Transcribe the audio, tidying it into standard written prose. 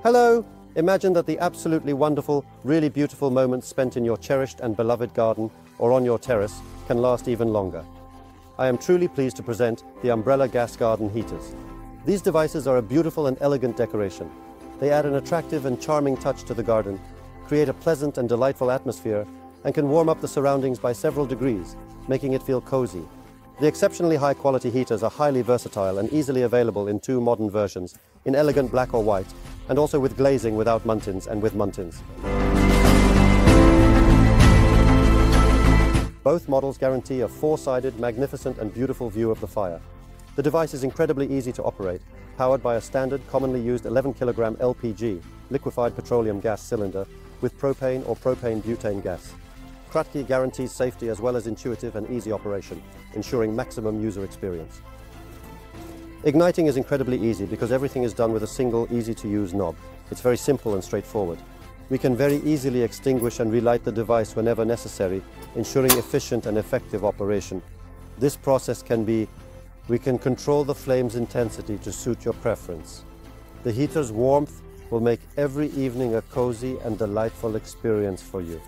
Hello! Imagine that the absolutely wonderful, really beautiful moments spent in your cherished and beloved garden or on your terrace can last even longer. I am truly pleased to present the Umbrella Gas Garden Heaters. These devices are a beautiful and elegant decoration. They add an attractive and charming touch to the garden, create a pleasant and delightful atmosphere, and can warm up the surroundings by several degrees, making it feel cozy. The exceptionally high-quality heaters are highly versatile and easily available in two modern versions, in elegant black or white, and also with glazing without muntins and with muntins. Both models guarantee a four-sided, magnificent and beautiful view of the fire. The device is incredibly easy to operate, powered by a standard, commonly used 11 kg LPG, liquefied petroleum gas cylinder, with propane or propane-butane gas. Kratki guarantees safety as well as intuitive and easy operation, ensuring maximum user experience. Igniting is incredibly easy because everything is done with a single, easy-to-use knob. It's very simple and straightforward. We can very easily extinguish and relight the device whenever necessary, ensuring efficient and effective operation. This process we can control the flame's intensity to suit your preference. The heater's warmth will make every evening a cozy and delightful experience for you.